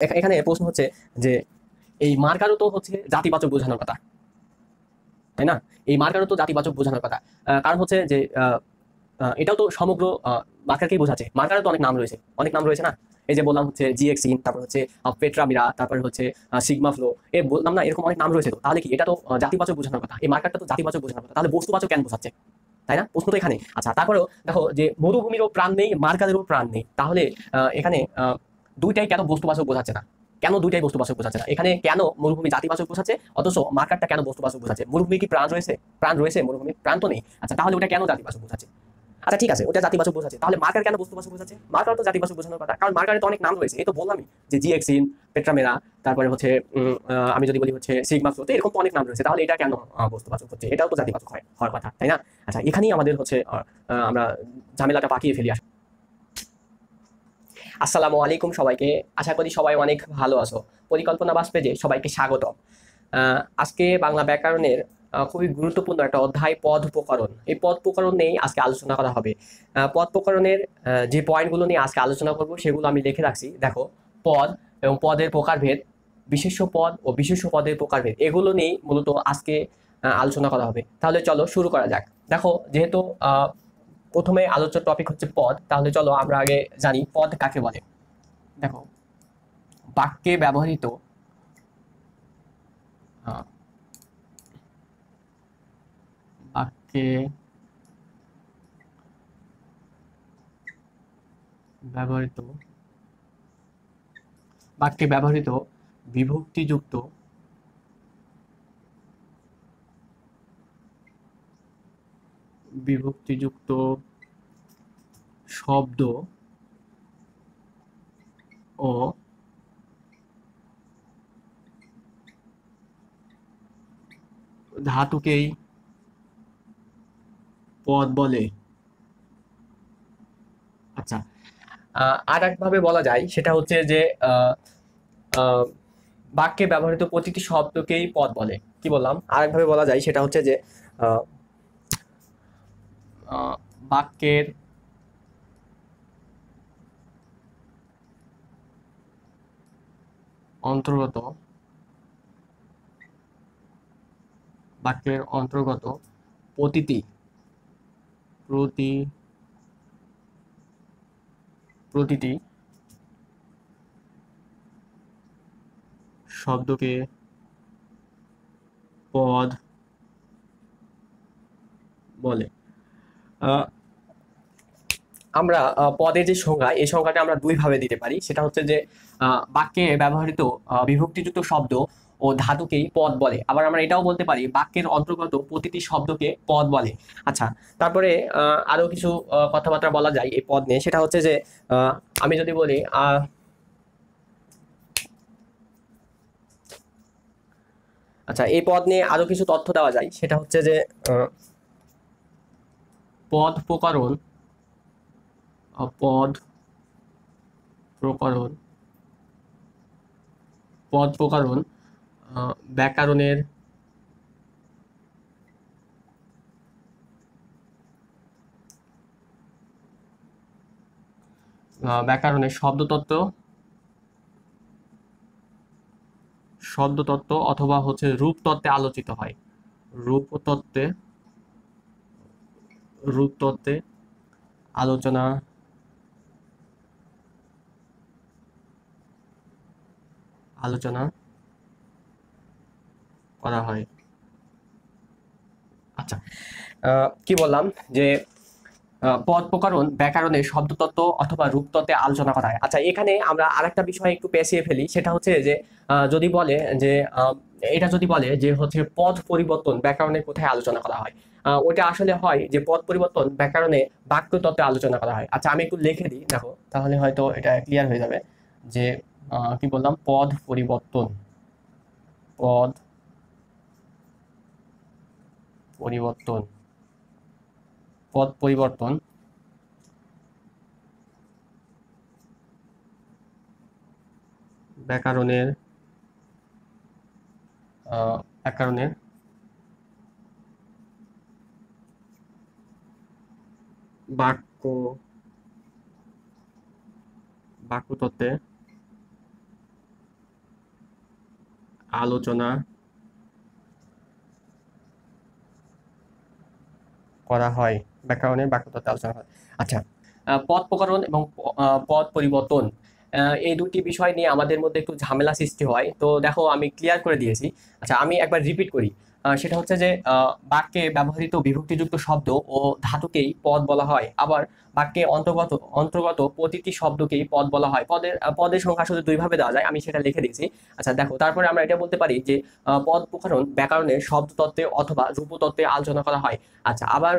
এখানে প্রশ্ন হচ্ছে যে এই মার্কারও তো হচ্ছে জাতিবাচক বোঝানোর কথা, তাই না? এই মার্কারও তো জাতিবাচক বোঝানোর কথা। কারণ হচ্ছে যে এটাও তো সমগ্র মার্কারকেই বোঝাচ্ছে। মার্কারের তো অনেক নাম রয়েছে, অনেক নাম রয়েছে না? এই যে বললাম হচ্ছে জিএক্সিন, তারপর হচ্ছে পেট্রামিরা, তারপর হচ্ছে সিগমা ফ্লো, এ বললাম না, এরকম অনেক নাম রয়েছে। তো তাহলে কি এটা তো জাতিবাচক বোঝানোর কথা, এই মার্কারটা তো জাতিবাচক বোঝানোর কথা, তাহলে বস্তুবাচক কেন বোঝাচ্ছে, তাই না? প্রশ্ন তো এখানে। আচ্ছা, তারপরেও দেখো যে মরুভূমিরও প্রাণ নেই, মার্কারেরও প্রাণ নেই, তাহলে এখানে দুইটাই কেন বস্তুবাচক বোঝাচ্ছে না? কেন দুইটাই বস্তুবাচক বোঝাচ্ছে না? এখানে কেন মরুভূমি জাতিবাচক বোঝাচ্ছে, অথচ মার্কারটা কেন বস্তুবাচক বোঝাচ্ছে? মরুভূমি কি প্রাণ রয়েছে? প্রাণ রয়েছে মরুভূমি? প্রাণ তো নেই। আচ্ছা, তাহলে ওটা কেন জাতিবাচক বোঝাচ্ছে? আচ্ছা ঠিক আছে, ওটা জাতিবাচক বোঝাচ্ছে, তাহলে মার্কার কেন বস্তুবাচক বোঝাচ্ছে? মার্কার তো জাতিবাচক বোঝানোর কথা, কারণ মার্কারে তো অনেক নাম রয়েছে। এই তো বললামই যে জিএক্সিন, পেট্রামেরা, তারপরে হচ্ছে আমি যদি বলি হচ্ছে সিগমা ফ্লো, তো এরকম তো অনেক নাম রয়েছে। তাহলে এটা কেন বস্তুবাচক হচ্ছে? এটাও তো জাতিবাচক হওয়ার কথা, তাই না? আচ্ছা, এখানেই আমাদের হচ্ছে আমরা ঝামেলাটা পাকিয়ে ফেলি। আসসালামু আলাইকুম সবাইকে। আশা করি সবাই অনেক ভালো আছো। পরিকল্পনা বাস পেজে সবাইকে স্বাগত। আজকে বাংলা ব্যাকরণের খুবই গুরুত্বপূর্ণ একটা অধ্যায় পদ উপকরণ। এই পদ উপকরণ নিয়েই আজকে আলোচনা করা হবে। পদ উপকরণের যে পয়েন্টগুলো নিয়ে আজকে আলোচনা করব সেগুলো আমি লিখে রাখছি। দেখো, পদ এবং পদের প্রকারভেদ, বিশেষ্য পদ ও বিশেষ্য পদের প্রকারভেদ, এগুলো নিয়েই মূলত আজকে আলোচনা করা হবে। তাহলে চলো শুরু করা যাক। দেখো, যেহেতু প্রথমে আলোচ্য টপিক হচ্ছে পদ, তাহলে চলো আমরা আগে জানি পদ কাকে বলে। দেখো, বাক্যে ব্যবহৃত আহ, বাক্যে ব্যবহৃত বাক্যে ব্যবহৃত বিভক্তিযুক্ত বিভক্তিযুক্ত শব্দ ও ধাতুকেই পদ বলে। আচ্ছা, আর একভাবে বলা যায় সেটা হচ্ছে যে আহ, আহ, বাক্যে ব্যবহৃত প্রতিটি শব্দকেই পদ বলে। কি বললাম? আর একভাবে বলা যায় সেটা হচ্ছে যে আহ, আহ, বাক্যের অন্তর্গত বাক্যের অন্তর্গত প্রতিটি প্রতি প্রতিটি শব্দকে পদ বলে। আহ, আমরা পদের যে সংজ্ঞা, এই সংজ্ঞাটা আমরা দুই ভাবে দিতে পারি। সেটা হচ্ছে যে বাক্যে ব্যবহৃত বিভক্তিযুক্ত শব্দ ও ধাতুকেই পদ বলে। আবার আমরা এটাও বলতে পারি বাক্যের অন্তর্গত প্রতিটি শব্দকে পদ বলে। আচ্ছা, তারপরে আরো কিছু কথাবার্তা বলা যায় এই পদ নিয়ে। সেটা হচ্ছে যে আহ, আমি যদি বলি আচ্ছা, এই পদ নিয়ে আরো কিছু তথ্য দেওয়া যায়। সেটা হচ্ছে যে আহ, পদ প্রকরণ পদ প্রকরণ পদ প্রকরণ ব্যাকরণের ব্যাকরণের শব্দতত্ত্ব অথবা হচ্ছে রূপতত্ত্বে আলোচিত হয়। রূপতত্ত্বে রূপতত্ত্বে আলোচনা আলোচনা করা হয়। আচ্ছা, কি বললাম যে পদ প্রকরণ ব্যাকরণের শব্দতত্ত্ব অথবা রূপতত্ত্বে আলোচনা করা হয়। আচ্ছা, এখানে আমরা আরেকটা বিষয় একটু পেঁচিয়ে ফেলি। সেটা হচ্ছে যে যদি বলে যে এটা যদি বলে যে হচ্ছে পদ পরিবর্তন ব্যাকরণে কোথায় আলোচনা করা হয়, ওটা আসলে হয় যে পদ পরিবর্তন ব্যাকরণে বাক্যতত্ত্বে আলোচনা করা হয়। আচ্ছা, আমি একটু লিখে দিই, দেখো, তাহলে হয়তো এটা ক্লিয়ার হয়ে যাবে যে কি বললাম, পদ পরিবর্তন পদ পরিবর্তন ব্যাকরণের ব্যাকরণের বাক্য বাক্যতত্ত্বে আলোচনা করা হয়, ব্যাকরণের বাক্যতত্ত্বে আলোচনা হয়। আচ্ছা, পদ প্রকরণ এবং পদ পরিবর্তন, এই দুটি বিষয় নিয়ে আমাদের মধ্যে একটু ঝামেলা সৃষ্টি হয়। তো দেখো আমি ক্লিয়ার করে দিয়েছি। আচ্ছা, আমি একবার রিপিট করি। সেটা হচ্ছে যে বাক্যে ব্যবহৃত বিভক্তিযুক্ত শব্দ ও ধাতুকেই পদ বলা হয়। আবার বাক্যে অন্তর্গত অন্তর্গত প্রতিটি শব্দকেই পদ বলা হয়। পদের সংখ্যা আসলে দুইভাবে দেওয়া যায়, আমি সেটা লিখে দিয়েছি। আচ্ছা দেখো, তারপরে আমরা এটা বলতে পারি যে পদ প্রকরণ ব্যাকরণের শব্দতত্ত্বে অথবা রূপতত্ত্বে আলোচনা করা হয়। আচ্ছা, আবার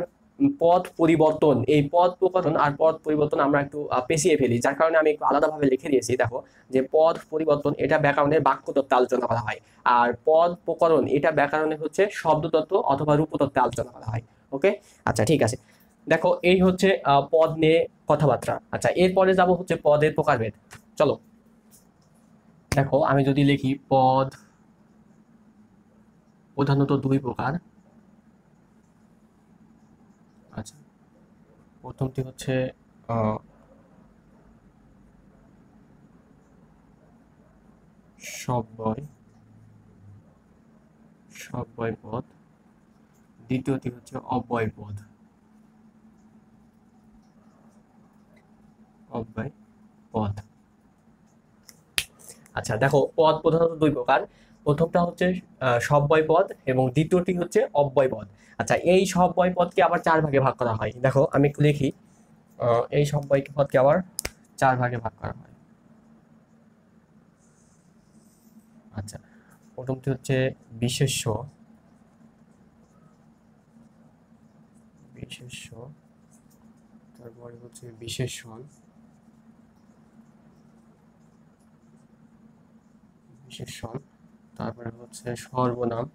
পদ পরিবর্তন, এই পদ প্রকরণ আর পদ পরিবর্তন আমরা একটু পেঁচিয়ে ফেলি, যার কারণে আমি একটু আলাদাভাবে লিখে দিয়েছি। দেখো যে পদ পরিবর্তন এটা ব্যাকরণের বাক্যতত্ত্বে আলোচনা করা হয়, আর পদ প্রকরণ এটা ব্যাকরণের হচ্ছে শব্দতত্ত্ব অথবা রূপতত্ত্বে আলোচনা করা হয়। ওকে, আচ্ছা ঠিক আছে। দেখো এই হচ্ছে পদ নিয়ে কথাবার্তা। আচ্ছা, এরপরে যাব হচ্ছে পদের প্রকারভেদ। চলো দেখো, আমি যদি লিখি পদ প্রধানত দুই প্রকার। আচ্ছা, প্রথমটি হচ্ছে সব্যয় সব্যয় পদ, দ্বিতীয়টি হচ্ছে অব্যয় পদ। অব্যয় পদ। আচ্ছা দেখো, পদ প্রধানত দুই প্রকার। প্রথমটা হচ্ছে সব্যয় পদ এবং দ্বিতীয়টি হচ্ছে অব্যয় পদ। আচ্ছা, এই সব্যয় পদকে আবার চার ভাগে ভাগ করা হয়। দেখো আমি একটু লিখি, এই সব্যয় পদকে আবার চার ভাগে ভাগ করা হয়। আচ্ছা, প্রথমটি হচ্ছে বিশেষ্য, বিশেষ্য, তারপরে হচ্ছে বিশেষণ, বিশেষণ, তারপরে হচ্ছে সর্বনাম,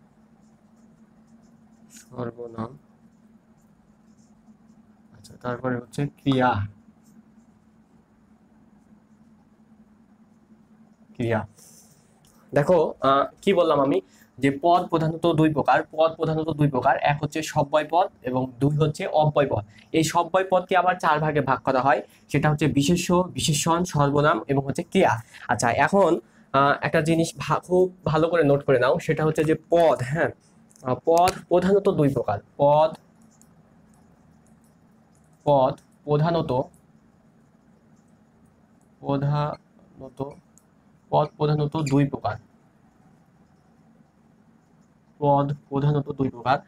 সর্বনাম। আচ্ছা, তারপরে হচ্ছে ক্রিয়া, ক্রিয়া। দেখো কি বললাম আমি, যে পদ প্রধানত দুই প্রকার। পদ প্রধানত দুই প্রকার, এক হচ্ছে সব্যয় পদ এবং দুই হচ্ছে অব্যয় পদ। এই সব্যয় পদকে আবার চার ভাগে ভাগ করা হয়, সেটা হচ্ছে বিশেষ্য, বিশেষণ, সর্বনাম এবং হচ্ছে ক্রিয়া। আচ্ছা, এখন একটা জিনিস খুব ভালো করে নোট করে নাও, সেটা হচ্ছে যে পদ, হ্যাঁ, পদ প্রধানত দুই প্রকার। পদ পদ প্রধানত প্রধানত পদ প্রধানত দুই প্রকার। পদ প্রধানত দুই প্রকার।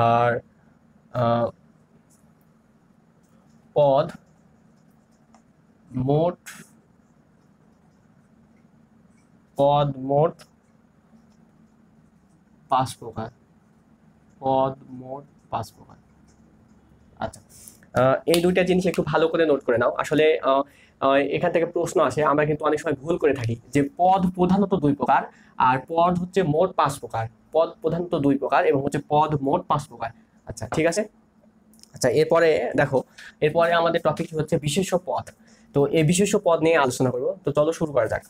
আর আহ, পদ মোট পদ মোট পাঁচ প্রকার। পদ মোট পাঁচ প্রকার। আচ্ছা, এই দুইটা জিনিস একটু ভালো করে নোট করে নাও। আসলে এখান থেকে প্রশ্ন আসে, আমরা কিন্তু অনেক সময় ভুল করে থাকি, যে পদ প্রধানত দুই প্রকার আর পদ হচ্ছে মোট পাঁচ প্রকার। পদ প্রধানত দুই প্রকার এবং হচ্ছে পদ মোট পাঁচ প্রকার। আচ্ছা ঠিক আছে। আচ্ছা, এরপরে দেখো, এরপরে আমাদের টপিক হচ্ছে বিশেষ্য পদ। তো এই বিশেষ্য পদ নিয়ে আলোচনা করবো, তো চলো শুরু করা যাক।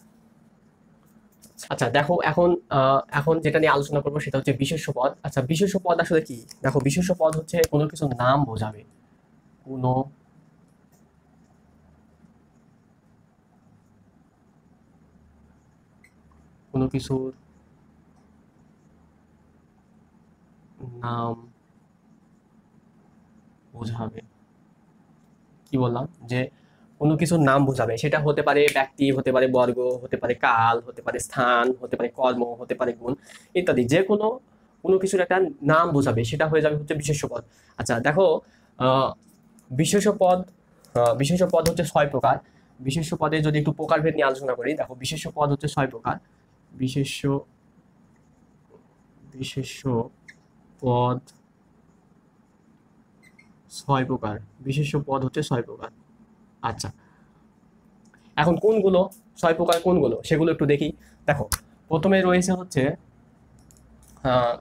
আচ্ছা দেখো, এখন এখন যেটা নিয়ে আলোচনা করবো সেটা হচ্ছে বিশেষ্য পদ। আচ্ছা, বিশেষ্য পদ আসলে কি? দেখো, বিশেষ্য পদ হচ্ছে কোনো কিছুর নাম বোঝাবে, কোনো কোনো কিছুর নাম বোঝাবে। কি বললাম? যে কোনো কিছুর নাম বোঝাবে, সেটা হতে পারে ব্যক্তি, হতে পারে বর্গ, হতে পারে কাল, হতে পারে স্থান, হতে পারে কর্ম, হতে পারে গুণ ইত্যাদি। যে কোনো কোনো কিছুর একটা নাম বোঝাবে, সেটা হয়ে যাবে হচ্ছে বিশেষ্য পদ। আচ্ছা দেখো, আহ, বিশেষ্য পদ, বিশেষ্য পদ হচ্ছে ছয় প্রকার। বিশেষ্য পদে যদি একটু প্রকারভেদ নিয়ে আলোচনা করি, দেখো বিশেষ্য পদ হচ্ছে ছয় প্রকার। বিশেষ্য বিশেষ্য পদ ছয় প্রকার। বিশেষ্য পদ হচ্ছে ছয় প্রকার। আচ্ছা, এখন কোনগুলো ছয় প্রকার, কোনগুলো সেগুলো একটু দেখি। দেখো, প্রথমে রয়েছে হচ্ছে আহ,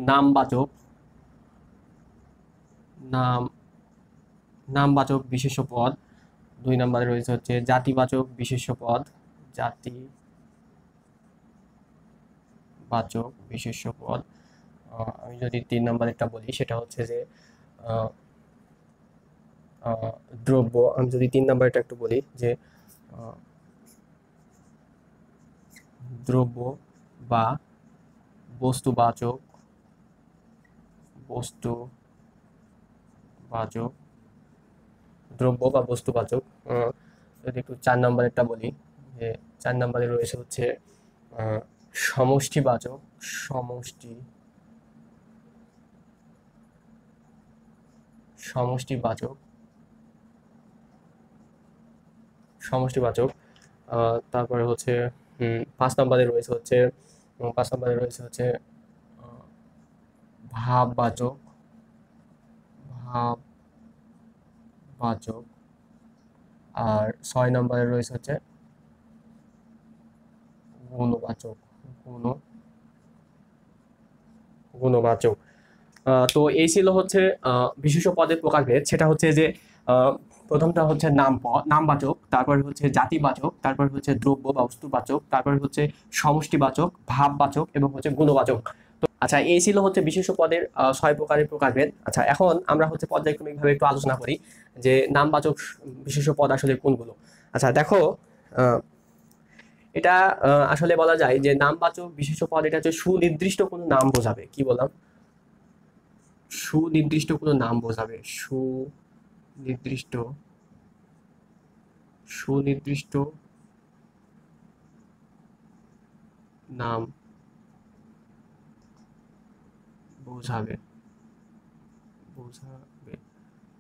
নামবাচক, নাম নামবাচক বিশেষ্য পদ। দুই নম্বরে রয়েছে হচ্ছে জাতিবাচক বিশেষ্য পদ, জাতিবাচক বিশেষ্য পদ। আমি যদি তিন নম্বরেরটা বলি, সেটা হচ্ছে যে আহ, আহ, দ্রব্য। আমি যদি তিন নম্বরটা একটু বলি, যে আহ, দ্রব্য বা বস্তুবাচক বস্তুবাচক দ্রব্য বা বস্তুবাচক। যদি একটু 4 নম্বরেরটা বলি, যে 4 নম্বরে রয়েছে হচ্ছে সমষ্টিবাচক সমষ্টিবাচক সমষ্টিবাচক। তারপরে হচ্ছে 5 নম্বরে রয়েছে হচ্ছে 5 নম্বরে রয়েছে হচ্ছে ভাববাচক ভাববাচক। আর 6 নম্বরে রয়েছে হচ্ছে গুণবাচক গুণ গুণবাচক। তো এই ছিল হচ্ছে বিশেষ্য পদের প্রকারভেদ। সেটা হচ্ছে যে আহ, প্রথমটা হচ্ছে নামবাচক, তারপর হচ্ছে জাতিবাচক, তারপর হচ্ছে দ্রব্য বা বস্তুবাচক, তারপর হচ্ছে সমষ্টিবাচক, ভাববাচক এবং হচ্ছে গুণবাচক। তো আচ্ছা, এই ছিল হচ্ছে বিশেষ্য পদের 6 প্রকারের প্রকারভেদ। আচ্ছা, এখন আমরা হচ্ছে পর্যায়ক্রমিকভাবে একটু আলোচনা করি যে নামবাচক বিশেষ্য পদ আসলে কোনগুলো। আচ্ছা দেখো, আহ, এটা আসলে বলা যায় যে নামবাচক বিশেষ্য পদ এটা হচ্ছে সুনির্দিষ্ট কোনো নাম বোঝাবে। কি বললাম? সুনির্দিষ্ট কোনো নাম বোঝাবে। সুনির্দিষ্ট সুনির্দিষ্ট নাম বোঝাবে বোঝাবে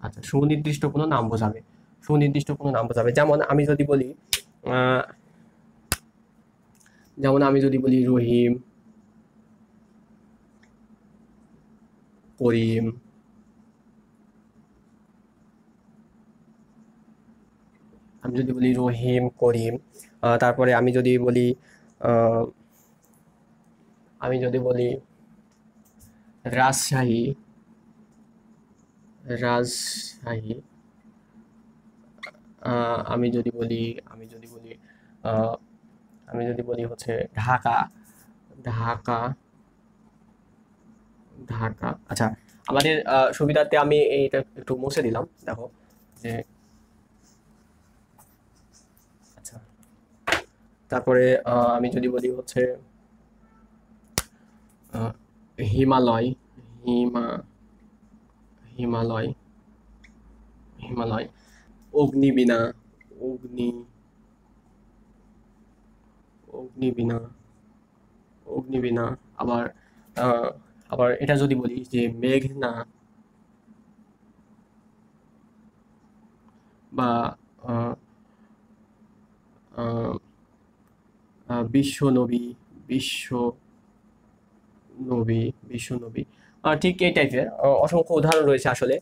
আচ্ছা, সুনির্দিষ্ট কোনো নাম বোঝাবে। সুনির্দিষ্ট কোনো নাম বোঝাবে। আহ, যেমন আমি যদি বলি রহিম, করিম, আমি যদি বলি রহিম, করিম, তারপরে আহ, আমি যদি বলি রাজশাহী, রাজশাহী, আমি যদি বলি আমি যদি বলি আহ, আমি যদি বলি হচ্ছে ঢাকা, ঢাকা, ঢাকা। আচ্ছা, আমাদের সুবিধার্থে আমি এইটা একটু মুছে দিলাম। দেখো যে আচ্ছা, তারপরে আমি যদি বলি হচ্ছে আহ, হিমালয়, হিমা হিমালয়, হিমালয়, অগ্নিবীণা, অগ্নি অগ্নিবীণা, অগ্নিবীণা। আবার আহ, আবার এটা যদি বলি যে মেঘনা বা আহ, আহ, বিশ্বনবী, বিশ্ব নবী, বিশ্বনবী। ঠিক এই টাইপের অসংখ্য উদাহরণ রয়েছে আসলে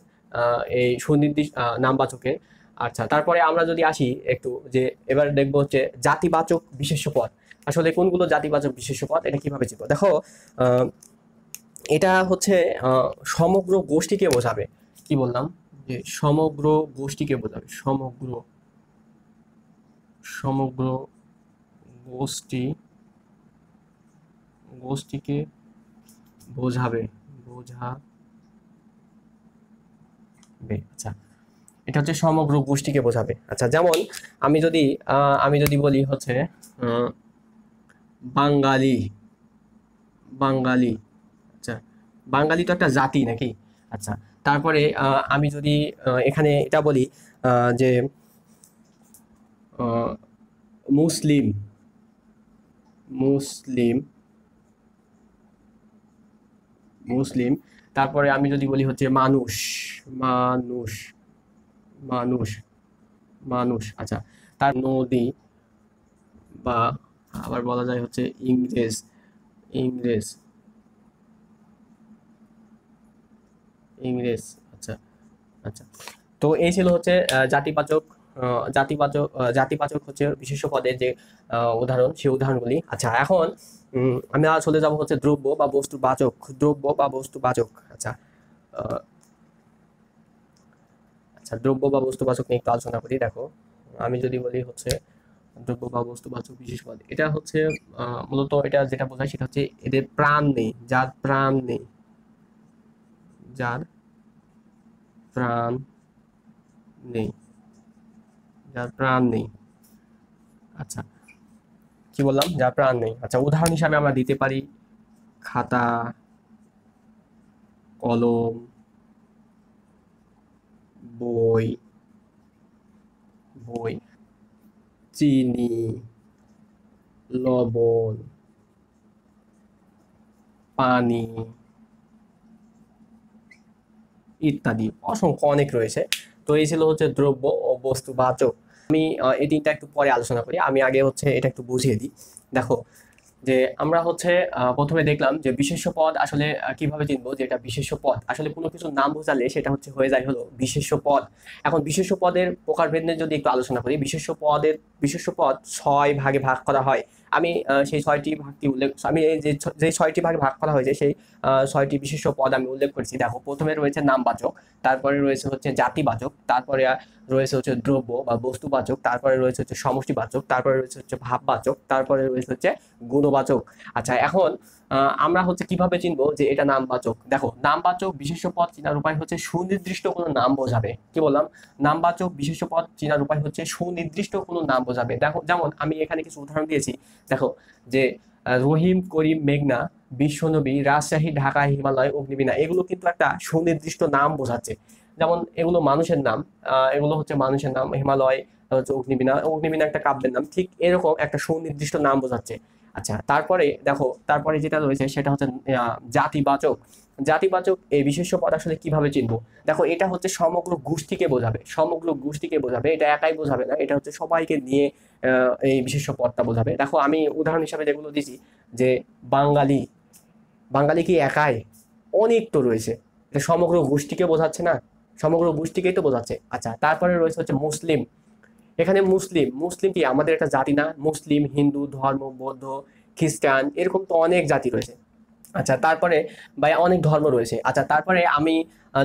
এই সুনির্দিষ্ট নামবাচকের। আচ্ছা, তারপরে আমরা যদি আসি একটু, যে এবার দেখবো হচ্ছে জাতিবাচক বিশেষ্য পদ। আসলে কোনগুলো জাতিবাচক বিশেষ্য পদ, এটা কিভাবে চিনবো? দেখো, আহ, এটা হচ্ছে সমগ্র গোষ্ঠীকে বোঝাবে। কি বললাম? যে সমগ্র গোষ্ঠীকে বোঝাবে। সমগ্র গোষ্ঠী গোষ্ঠীকে বোঝাবে আচ্ছা, এটা হচ্ছে সমগ্র গোষ্ঠীকে বোঝাবে। আচ্ছা, যেমন আমি যদি আমি যদি বলি হচ্ছে আহ, বাঙালি, বাঙালি। আচ্ছা, বাঙালি তো একটা জাতি নাকি? আচ্ছা, তারপরে আমি যদি এখানে এটা বলি যে আহ, মুসলিম, মুসলিম, মুসলিম। তারপরে আমি যদি বলি হচ্ছে মানুষ, মানুষ, মানুষ, মানুষ। আচ্ছা, তার নদী, বা আবার বলা যায় হচ্ছে ইংরেজ, ইংরেজ, ইংরেজ। আচ্ছা, আচ্ছা। তো এই ছিল হচ্ছে জাতিবাচক হচ্ছে বিশেষ্য পদের যে উদাহরণ, সেই উদাহরণগুলি। আচ্ছা, এখন আমরা চলে যাব হচ্ছে দ্রব্য বা বস্তুবাচক। আচ্ছা, আহ, আচ্ছা, দ্রব্য বা বস্তুবাচক নিয়ে একটু আলোচনা করি। দেখো, আমি যদি বলি হচ্ছে দ্রব্য বা বস্তুবাচক বিশেষ পদ, এটা হচ্ছে মূলত এটা যেটা বোঝায় সেটা হচ্ছে এদের প্রাণ নেই, যার প্রাণ নেই, যার প্রাণ নেই, যার প্রাণ নেই। আচ্ছা, কি বললাম, যার প্রাণ নেই। আচ্ছা, উদাহরণ হিসাবে আমরা দিতে পারি খাতা, কলম, বই, বই, চিনি, লবণ, পানি ইত্যাদি, অসংখ্য অনেক রয়েছে। তো এই ছিল হচ্ছে দ্রব্য ও বস্তুবাচক। আমি এই তিনটা একটু পরে আলোচনা করি, আমি আগে হচ্ছে এটা একটু বুঝিয়ে দিই। দেখো, যে আমরা হচ্ছে প্রথমে দেখলাম যে বিশেষ্য পদ আসলে কিভাবে চিনবো যে এটা বিশেষ্য পদ। আসলে কোনো কিছুর নাম বোঝালে সেটা হচ্ছে হয়ে যায় হলো বিশেষ্য পদ। এখন বিশেষ্য পদের প্রকারভেদ নিয়ে যদি একটু আলোচনা করি, বিশেষ্য পদ 6 ভাগে ভাগ করা হয়। আমি সেই 6টি ভাগটি উল্লেখ, আমি এই যে 6টি ভাগে ভাগ করা হয়েছে সেই 6টি বিশেষ্য পদ আমি উল্লেখ করেছি। দেখো, প্রথমে রয়েছে নামবাচক, তারপরে রয়েছে হচ্ছে জাতিবাচক, তারপরে রয়েছে হচ্ছে দ্রব্য বা বস্তুবাচক, তারপরে রয়েছে হচ্ছে সমষ্টিবাচক, তারপরে রয়েছে হচ্ছে ভাববাচক, তারপরে রয়েছে হচ্ছে গুণবাচক। আচ্ছা, এখন আমরা হচ্ছে কিভাবে চিনবো যে এটা নামবাচক। দেখো, নামবাচক বিশেষ্য পদ চেনার উপায় হচ্ছে সুনির্দিষ্ট কোনো নাম বোঝাবে। কি বললাম, নামবাচক বিশেষ্য পদ চেনার উপায় হচ্ছে সুনির্দিষ্ট কোনো নাম বোঝাবে। দেখো, যেমন আমি এখানে কিছু উদাহরণ দিয়েছি। দেখো, যে রহিম, করিম, মেঘনা, বিশ্বনবী, রাজশাহী, ঢাকা, হিমালয়, অগ্নিবীণা, এগুলো কিন্তু একটা সুনির্দিষ্ট নাম বোঝাচ্ছে। যেমন এগুলো মানুষের নাম, এগুলো হচ্ছে মানুষের নাম। হিমালয় হচ্ছে অগ্নিবীণা, অগ্নিবীণা একটা কাব্যের নাম। ঠিক এরকম একটা সুনির্দিষ্ট নাম বোঝাচ্ছে। আচ্ছা, তারপরে দেখো, তারপরে যেটা রয়েছে সেটা হচ্ছে জাতিবাচক। জাতিবাচক এই বিশেষ্য পদ আসলে কিভাবে চিনবো। দেখো, এটা হচ্ছে সমগ্র গোষ্ঠীকে বোঝাবে, সমগ্র গোষ্ঠীকে বোঝাবে। এটা একাই বোঝাবে না, এটা হচ্ছে সবাইকে নিয়ে এই বিশেষ্য পদটা বোঝাবে। দেখো, আমি উদাহরণ হিসাবে যেগুলো দিছি, যে বাঙালি, বাঙালি কি একাই? অনেক তো রয়েছে। এটা সমগ্র গোষ্ঠীকে বোঝাচ্ছে না, সমগ্র গোষ্ঠীকেই তো বোঝাচ্ছে। আচ্ছা, তারপরে রয়েছে হচ্ছে মুসলিম। এখানে মুসলিম, মুসলিম কি আমাদের একটা জাতি না? মুসলিম, হিন্দু ধর্ম, বৌদ্ধ, খ্রিস্টান, এরকম তো অনেক জাতি রয়েছে। আচ্ছা, তারপরে ভাই অনেক ধর্ম রয়েছে। আচ্ছা, তারপরে আমি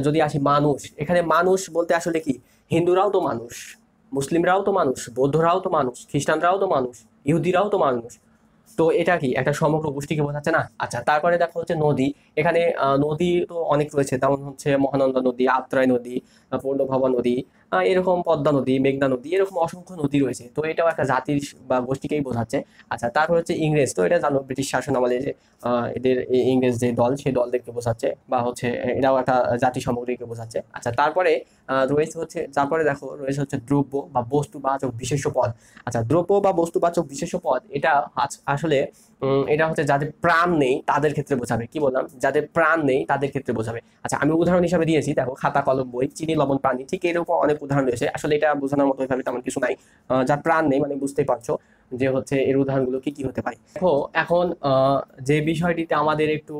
যদি আসি মানুষ, এখানে মানুষ বলতে আসলে কি, হিন্দুরাও তো মানুষ, মুসলিমরাও তো মানুষ, বৌদ্ধরাও তো মানুষ, খ্রিস্টানরাও তো মানুষ, ইহুদিরাও তো মানুষ। তো এটা কি একটা সমগ্র গোষ্ঠীকে বোঝাচ্ছে না? আচ্ছা, তারপরে দেখো হচ্ছে নদী। এখানে নদী তো অনেক রয়েছে, যেমন হচ্ছে মহানন্দা নদী, আত্রাই নদী, পূর্ণভবা নদী, এরকম পদ্মা নদী, মেঘনা নদী, এরকম অসংখ্য নদী রয়েছে। তো এটাও একটা জাতির বা গোষ্ঠীকেই বোঝাচ্ছে। আচ্ছা, তারপর হচ্ছে ইংরেজ। তো এটা জানো, ব্রিটিশ শাসন আমলে যে এদের ইংরেজ যে দল, সেই দলদেরকে বোঝাচ্ছে, বা হচ্ছে এটাও একটা জাতি সামগ্রীকে বোঝাচ্ছে। আচ্ছা, তারপরে রয়েছে হচ্ছে, তারপরে দেখো রয়েছে হচ্ছে দ্রব্য বা বস্তুবাচক বিশেষ্য পদ। আচ্ছা, দ্রব্য বা বস্তুবাচক বিশেষ্য পদ এটা আসলে এটা হচ্ছে যাদের প্রাণ নেই তাদের ক্ষেত্রে বোঝাবে। কি বললাম, যাদের প্রাণ নেই তাদের ক্ষেত্রে বোঝাবে। আচ্ছা, আমি উদাহরণ হিসাবে দিয়েছি। দেখো, খাতা, কলম, বই, চিনি, লবণ, পানি, ঠিক এরকম অনেক উদাহরণ রয়েছে। আসলে এটা বোঝানোর মতো এভাবে তেমন কিছু নাই। যার প্রাণ নেই মানে বুঝতেই পারছো যে হচ্ছে এর উদাহরণগুলো কি কি হতে পারে। দেখো, এখন যে বিষয়টিতে আমাদের একটু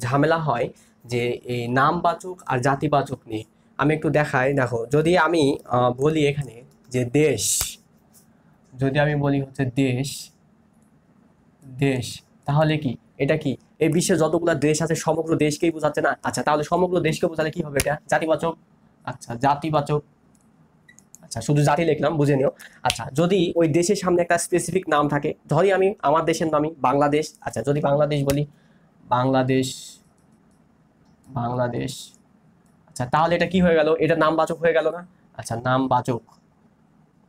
ঝামেলা হয়, যে এই নামবাচক আর জাতিবাচক নিয়ে আমি একটু দেখাই। দেখো, যদি আমি বলি এখানে যে দেশ, যদি আমি বলি হচ্ছে দেশ, দেশ, তাহলে কি এটা কি এই বিশ্বের যতগুলো দেশ আছে সমগ্র দেশকেই বোঝাচ্ছে না? আচ্ছা, তাহলে সমগ্র দেশকে বোঝালে কি হবে, এটা জাতিবাচক। আচ্ছা, জাতিবাচক। আচ্ছা, শুধু জাতি লিখলাম, বুঝে নিও। আচ্ছা, যদি ওই দেশের সামনে একটা স্পেসিফিক নাম থাকে, ধরি আমি আমার দেশের নামই বাংলাদেশ। আচ্ছা, যদি বাংলাদেশ বলি, বাংলাদেশ, বাংলাদেশ, আচ্ছা, তাহলে এটা কি হয়ে গেল, এটা নামবাচক হয়ে গেল না? আচ্ছা, নামবাচক,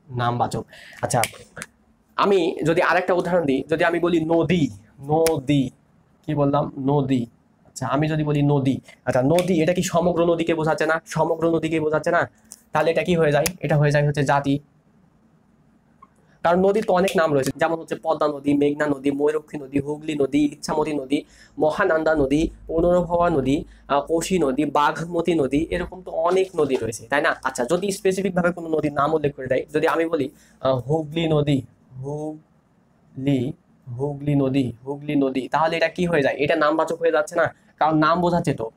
নামবাচক। আচ্ছা, আমি যদি আরেকটা উদাহরণ দিই, যদি আমি বলি নদী, নদী, কি বললাম, নদী। আচ্ছা, আমি যদি বলি নদী, আচ্ছা, নদী, এটা কি সমগ্র নদীকে বোঝাচ্ছে না? সমগ্র নদীকে বোঝাচ্ছে না? তাহলে এটা কি হয়ে যায়, এটা হয়ে যায় হচ্ছে জাতি। কারণ নদীর তো অনেক নাম রয়েছে, যেমন হচ্ছে পদ্মা নদী, মেঘনা নদী, ময়ূরক্ষী নদী, হুগলি নদী, ইচ্ছামতি নদী, মহানন্দা নদী, পুনর্ভবা নদী, কোশি নদী, বাঘমতি নদী, এরকম তো অনেক নদী রয়েছে, তাই না? আচ্ছা, যদি স্পেসিফিক ভাবে কোনো নদীর নাম উল্লেখ করে দেয়, যদি আমি বলি হুগলি নদী, হুগলি, হুগলি নদী, হুগলি নদী, তাহলে এটা কি হয়ে যায়, এটা নামবাচক হয়ে যাচ্ছে না? কারণ নাম বোঝাচ্ছে তো,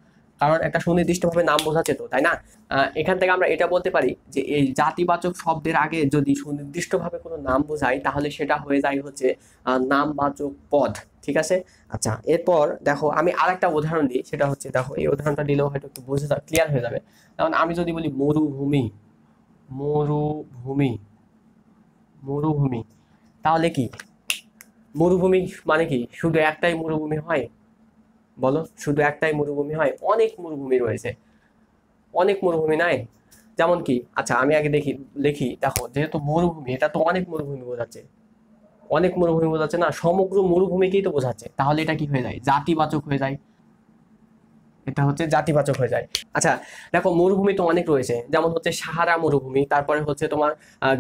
কারণ একটা সুনির্দিষ্টভাবে নাম বোঝাচ্ছে তো, তাই না? এখান থেকে আমরা এটা বলতে পারি যে এই জাতিবাচক শব্দের আগে যদি সুনির্দিষ্টভাবে কোনো নাম বোঝায় তাহলে সেটা হয়ে যায় হচ্ছে নামবাচক পদ। ঠিক আছে? আচ্ছা, এরপর দেখো আমি আরেকটা উদাহরণ দিই, সেটা হচ্ছে, দেখো এই উদাহরণটা দিলেও হয়তো একটু বুঝে ক্লিয়ার হয়ে যাবে। কারণ আমি যদি বলি মরুভূমি, মরুভূমি, মরুভূমি, তাহলে কি মরুভূমি মানে কি শুধু একটাই মরুভূমি হয়? বলো, শুধু একটাই মরুভূমি হয়? অনেক মরুভূমি রয়েছে, অনেক মরুভূমি নাই? যেমন কি, আচ্ছা আমি আগে দেখি লিখি। দেখো, যেহেতু মরুভূমি, এটা তো অনেক মরুভূমি বোঝাচ্ছে, অনেক মরুভূমি বোঝাচ্ছে না, সমগ্র মরুভূমিকেই তো বোঝাচ্ছে, তাহলে এটা কি হয়ে যায়? জাতিবাচক হয়ে যায়। এটা হচ্ছে জাতিবাচক হয়ে যায়। আচ্ছা, দেখো মরুভূমি তো অনেক রয়েছে, যেমন হচ্ছে সাহারা মরুভূমি, তারপরে হচ্ছে তোমার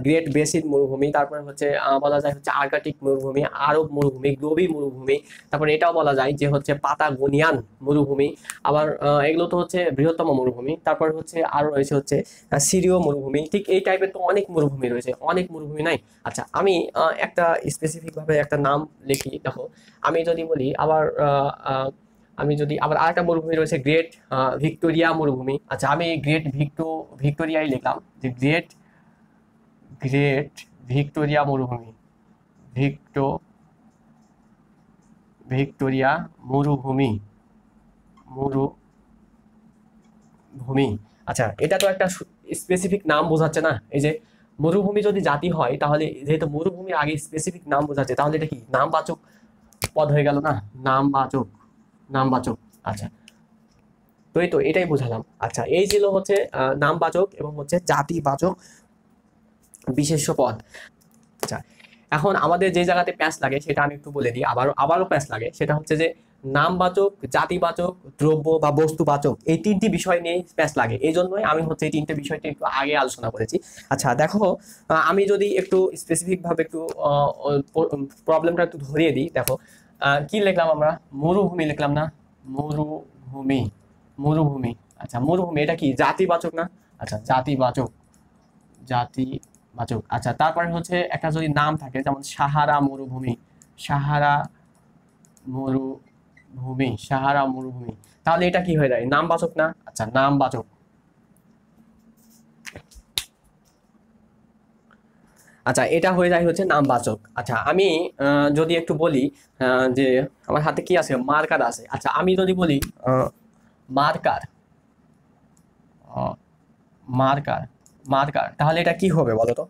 গ্রেট বেসিন মরুভূমি, তারপরে হচ্ছে বলা যায় হচ্ছে আর্কটিক মরুভূমি, আরব মরুভূমি, গ্লোবি মরুভূমি, তারপরে এটাও বলা যায় যে হচ্ছে পাতাগোনিয়ান মরুভূমি। আবার এগুলো তো হচ্ছে বৃহত্তম মরুভূমি। তারপর হচ্ছে আরো রয়েছে হচ্ছে সিরিয় মরুভূমি। ঠিক এই টাইপের তো অনেক মরুভূমি রয়েছে, অনেক মরুভূমি নাই। আচ্ছা, আমি একটা স্পেসিফিক ভাবে একটা নাম লিখি। দেখো, আমি যদি বলি আবার আমি যদি আবার আরেকটা মরুভূমি রয়েছে, গ্রেট ভিক্টোরিয়া মরুভূমি। আচ্ছা, আমি ভিক্টোরিয়াই লিখলাম, যে গ্রেট গ্রেট ভিক্টোরিয়া মরুভূমি, ভিক্টো ভিক্টোরিয়া মরুভূমি মরুভূমি। আচ্ছা, এটা তো একটা স্পেসিফিক নাম বোঝাচ্ছে না? এই যে মরুভূমি যদি জাতি হয়, তাহলে যেহেতু মরুভূমির আগে স্পেসিফিক নাম বোঝাচ্ছে, তাহলে এটা কি নামবাচক পদ হয়ে গেল না? নামবাচক, নামবাচক। আচ্ছা, তো এই তো এটাই বোঝালাম। আচ্ছা, এই ছিল হচ্ছে নামবাচক এবং হচ্ছে জাতিবাচক বিশেষ্য পদ। আচ্ছা, এখন আমাদের যে জায়গাতে প্যাচ লাগে সেটা আমি একটু বলে দিই, আবারও প্যাচ লাগে। সেটা হচ্ছে যে নামবাচক, জাতিবাচক, দ্রব্য বা বস্তুবাচক, এই তিনটি বিষয় নিয়ে প্যাচ লাগে। এই জন্যই আমি হচ্ছে এই তিনটে বিষয়টা একটু আগে আলোচনা করেছি। আচ্ছা দেখো, আমি যদি একটু স্পেসিফিক ভাবে একটু প্রবলেমটা একটু ধরিয়ে দিই। দেখো, কি লিখলাম আমরা? মরুভূমি লিখলাম না? মরুভূমি, মরুভূমি। আচ্ছা, মরুভূমি এটা কি জাতিবাচক না? আচ্ছা, জাতিবাচক। আচ্ছা, তারপরে হচ্ছে একটা যদি নাম থাকে, যেমন সাহারা মরুভূমি, সাহারা সাহারা মরুভূমি, তাহলে এটা কি হয়ে যায়? নামবাচক না? আচ্ছা, নামবাচক। আচ্ছা, এটা হয়ে যায় হচ্ছে নামবাচক। আচ্ছা, আমি যদি একটু বলি যে আমার হাতে কি আছে? মার্কার আছে। আচ্ছা, আমি যদি বলি মার্কার, মার্কার মার্কার, তাহলে এটা কি হবে বলো তো?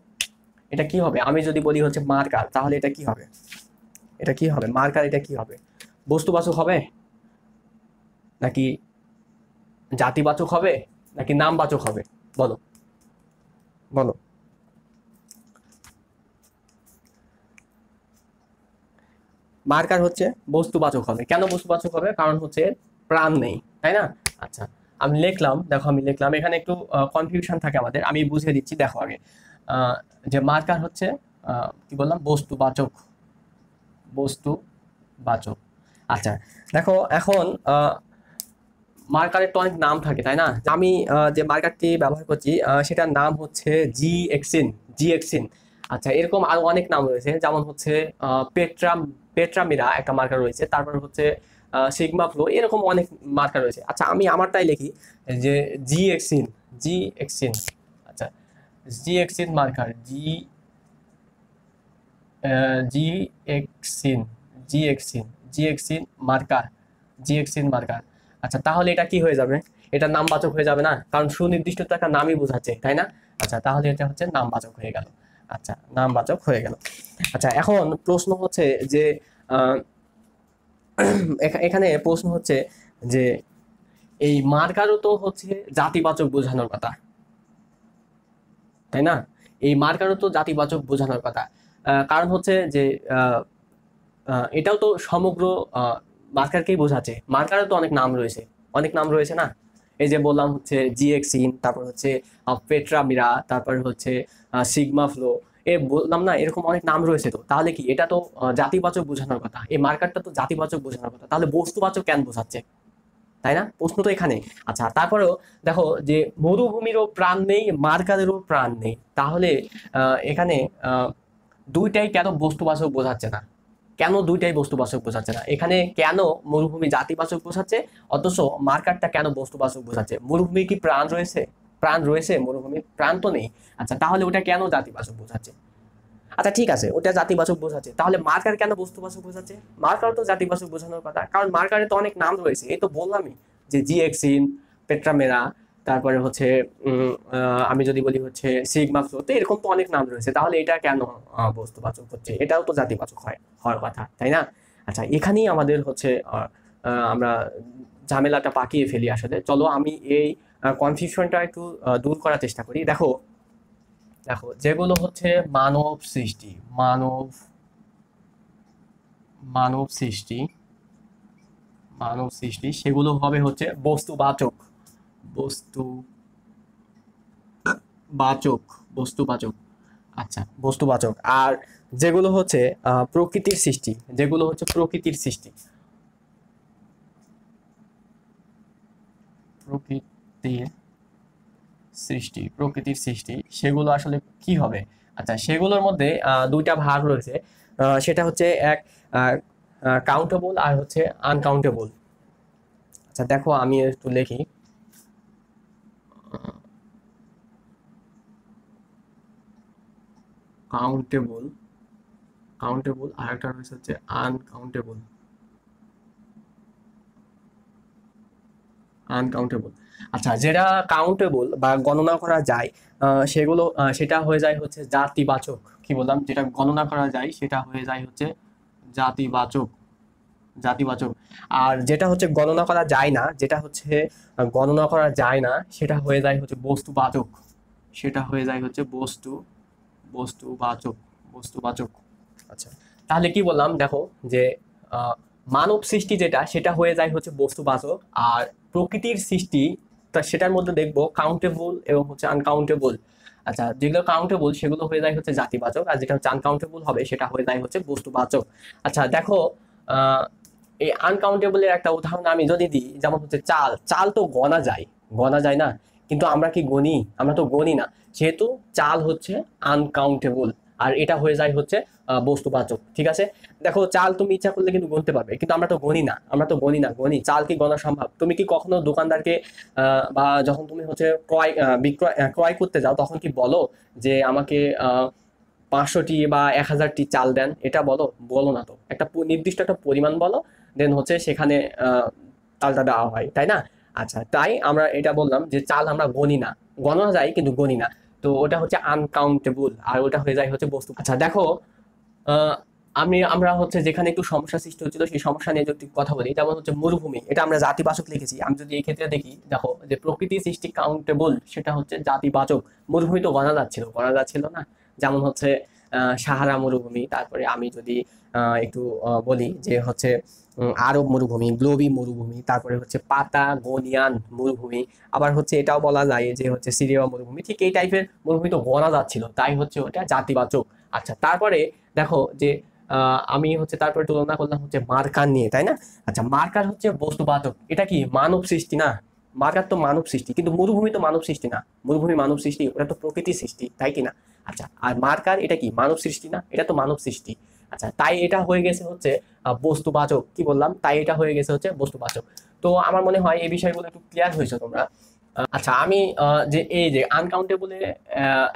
এটা কি হবে? আমি যদি বলি হচ্ছে মার্কার, তাহলে এটা কি হবে? এটা কি হবে? মার্কার এটা কি হবে? বস্তুবাচক হবে, নাকি জাতিবাচক হবে, নাকি নামবাচক হবে? বলো, বলো। মার্কার হচ্ছে বস্তুবাচক হবে। কেন বস্তুবাচক হবে? কারণ হচ্ছে প্রাণ নেই, তাই না? আচ্ছা, আমি লিখলাম, দেখো আমি লিখলাম, এখানে একটু কনফিউশন থাকে আমাদের, আমি বুঝিয়ে দিচ্ছি। দেখো আগে যে মার্কার হচ্ছে কি বললাম? বস্তুবাচক, বস্তুবাচক। আচ্ছা, দেখো এখন মার্কারের তো অনেক নাম থাকে, তাই না? আমি যে মার্কারটি ব্যবহার করছি সেটার নাম হচ্ছে জি এক্সিন। আচ্ছা, এরকম আরো অনেক নাম রয়েছে, যেমন হচ্ছে পেট্রামিরা একটা মার্কার রয়েছে, তারপর হচ্ছে সিগমা ফ্লো, এরকম অনেক মার্কার রয়েছে। আচ্ছা, আমি আমারটাই লিখি যে জি এক্সিন। আচ্ছা, জি এক্সিন মার্কার, জি এক্সিন জি এক্সিন জি এক্সিন মার্কার, জি এক্সিন মার্কার। আচ্ছা, তাহলে এটা কি হয়ে যাবে? এটা নামবাচক হয়ে যাবে না? কারণ সুনির্দিষ্ট তো একটা নামই বোঝাচ্ছে, তাই না? আচ্ছা, তাহলে এটা হচ্ছে নামবাচক হয়ে গেল। আচ্ছা, নামবাচক হয়ে গেল। আচ্ছা, এখন প্রশ্ন হচ্ছে যে আহ, এখানে প্রশ্ন হচ্ছে যে এই মার্কারও তো হচ্ছে জাতিবাচক বোঝানোর কথা, তাই না? এই মার্কারও তো জাতিবাচক বোঝানোর কথা। কারণ হচ্ছে যে আহ, এটাও তো সমগ্র মার্কারকেই বোঝাচ্ছে। মার্কারও তো অনেক নাম রয়েছে, অনেক নাম রয়েছে না? এই যে বললাম হচ্ছে জিএক্সিন, তারপর হচ্ছে পেট্রামিরা, তারপর হচ্ছে সিগমা ফ্লো, এ বললাম না? এরকম অনেক নাম রয়েছে। তো তাহলে কি এটা তো জাতিবাচক বোঝানোর কথা? এই মার্কারটা তো জাতিবাচক বোঝানোর কথা, তাহলে বস্তুবাচক কেন বোঝাচ্ছে? তাই না? প্রশ্ন তো এখানে। আচ্ছা, তারপরেও দেখো যে মরুভূমিরও প্রাণ নেই, মার্কারেরও প্রাণ নেই, তাহলে এখানে আহ, দুইটাই কেন বস্তুবাচক বোঝাচ্ছে না? কেন দুইটাই বস্তুবাচক বোঝাচ্ছে না? এখানে কেন মরুভূমি জাতিবাচক বোঝাচ্ছে, অথচ মার্কারটা কেন বস্তুবাচক বোঝাচ্ছে? মরুভূমি কি প্রাণ রয়েছে? প্রাণ রয়েছে মরুভূমির? প্রাণ তো নেই। আচ্ছা, তাহলে ওটা কেন জাতিবাচক বোঝাচ্ছে? আচ্ছা, ঠিক আছে, ওটা জাতিবাচক বোঝাচ্ছে, তাহলে মার্কার কেন বস্তুবাচক বোঝাচ্ছে? মার্কার তো জাতিবাচক বোঝানোর কথা, কারণ মার্কারে তো অনেক নাম রয়েছে। এই তো বললামই যে জিএক্সিন, পেট্রামেরা, তারপরে হচ্ছে আমি যদি বলি হচ্ছে সিগমা ফ্লো, তো এরকম তো অনেক নাম রয়েছে। তাহলে এটা কেন বস্তুবাচক হচ্ছে? এটাও তো জাতিবাচক হওয়ার কথা, তাই না? আচ্ছা, এখানেই আমাদের হচ্ছে আমরা ঝামেলাটা পাকিয়ে ফেলি আসলে। চলো আমি এই কনফিউশনটা একটু দূর করার চেষ্টা করি। দেখো, দেখো, যেগুলো হচ্ছে মানব সৃষ্টি, মানব মানব সৃষ্টি, মানব সৃষ্টি সেগুলো হবে হচ্ছে বস্তুবাচক, বস্তুবাচক, বস্তুবাচক। আচ্ছা, বস্তুবাচক। আর যেগুলো হচ্ছে প্রকৃতির সৃষ্টি, যেগুলো হচ্ছে প্রকৃতির সৃষ্টি, প্রকৃতির সৃষ্টি, প্রকৃতির সৃষ্টি সেগুলো আসলে কি হবে? আচ্ছা, সেগুলোর মধ্যে দুইটা ভাগ রয়েছে। সেটা হচ্ছে এক কাউন্টেবল আর হচ্ছে আনকাউন্টেবল। আচ্ছা দেখো, আমি একটু লিখি। কাউন্টেবল, কাউন্টেবল, আর একটা রয়েছে হচ্ছে আনকাউন্টেবল, আনকাউন্টেবল। আচ্ছা, যেটা কাউন্টেবল বা গণনা করা যায় সেগুলো সেটা হয়ে যায় হচ্ছে জাতিবাচক। কি বললাম? যেটা গণনা করা যায় সেটা হয়ে যায় হচ্ছে জাতিবাচক, জাতিবাচক। আর যেটা হচ্ছে গণনা করা যায় না, যেটা হচ্ছে গণনা করা যায় না সেটা হয়ে যায় হচ্ছে বস্তুবাচক, সেটা হয়ে যায় হচ্ছে বস্তুবাচক, বস্তুবাচক। আচ্ছা, তাহলে কি বললাম দেখো, যে আহ, মানব সৃষ্টি যেটা সেটা হয়ে যায় হচ্ছে বস্তুবাচক, আর প্রকৃতির সৃষ্টি তা সেটার মধ্যে দেখবো কাউন্টেবল এবং হচ্ছে আনকাউন্টেবল। আচ্ছা, যেগুলো কাউন্টেবল সেগুলো হয়ে যায় হচ্ছে জাতিবাচক, আর যেটা হচ্ছে আনকাউন্টেবল হবে সেটা হয়ে যায় হচ্ছে বস্তুবাচক। আচ্ছা দেখো, আহ এই আনকাউন্টেবলের একটা উদাহরণ আমি যদি দিই, যেমন হচ্ছে চাল, চাল তো গণা যায়, গণা যায় না, কিন্তু আমরা কি গণি? আমরা তো গণি না, সেহেতু চাল হচ্ছে আনকাউন্টেবল, আর এটা হয়ে যায় হচ্ছে বস্তুবাচক। ঠিক আছে? দেখো, চাল তুমি ইচ্ছা করলে কিন্তু গুনতে পারবে, কিন্তু আমরা তো গণি না, আমরা তো গণি না, গণি চাল কি গণা সম্ভব? তুমি কি কখনো দোকানদারকে বা যখন তুমি হচ্ছে বিক্রয় ক্রয় করতে যাও তখন কি বলো যে আমাকে 500টি বা 1000টি চাল দেন? এটা বলো? বলো না তো। একটা নির্দিষ্ট একটা পরিমাণ বলো, দেন হচ্ছে সেখানে চালটা দেওয়া হয়, তাই না? আচ্ছা, তাই আমরা এটা বললাম যে চাল আমরা গণি না, গণনা যায় কিন্তু গণি না। তো ওটা হচ্ছে আনকাউন্টেবল, আর ওটা হয়ে যায় হচ্ছে বস্তু। আচ্ছা দেখো, আহ, আমরা হচ্ছে যেখানে একটু সমস্যা সৃষ্টি হচ্ছিল সেই সমস্যা নিয়ে যদি কথা বলি, যেমন হচ্ছে মরুভূমি, এটা আমরা জাতিবাচক লিখেছি। আমি যদি এই ক্ষেত্রে দেখি, দেখো যে প্রকৃতি সৃষ্টি কাউন্টেবল সেটা হচ্ছে জাতিবাচক। মরুভূমি তো গণা যাচ্ছিল না। যেমন হচ্ছে সাহারা মরুভূমি, তারপরে আমি যদি একটু বলি যে হচ্ছে আরব মরুভূমি, গ্লোবি মরুভূমি, তারপরে হচ্ছে পাতাগোনিয়ান মরুভূমি, আবার হচ্ছে এটাও বলা যায় যে হচ্ছে সিরিয়া মরুভূমি। ঠিক এই টাইপের মরুভূমি তো গণা যাচ্ছিল, তাই হচ্ছে ওটা জাতিবাচক। আচ্ছা, তারপরে দেখো যে আমি হচ্ছে তারপরে তুলনা করলাম হচ্ছে মার্কার নিয়ে, তাই না? আচ্ছা, মার্কার হচ্ছে বস্তুবাচক। এটা কি মানব সৃষ্টি না? মার্কার তো মানব সৃষ্টি, কিন্তু মরুভূমি তো মানব সৃষ্টি না। মরুভূমি মানব সৃষ্টি? ওটা তো প্রকৃতির সৃষ্টি, তাই কি না? আচ্ছা, আর মার্কার এটা কি মানব সৃষ্টি না? এটা তো মানব সৃষ্টি। আচ্ছা, তাই এটা হয়ে গেছে হচ্ছে বস্তুবাচক। কি বললাম? তাই এটা হয়ে গেছে হচ্ছে বস্তুবাচক। তো আমার মনে হয় এই বিষয়গুলো একটু ক্লিয়ার হয়েছে তোমরা। আচ্ছা, আমি যে এই যে আনকাউন্টেবলে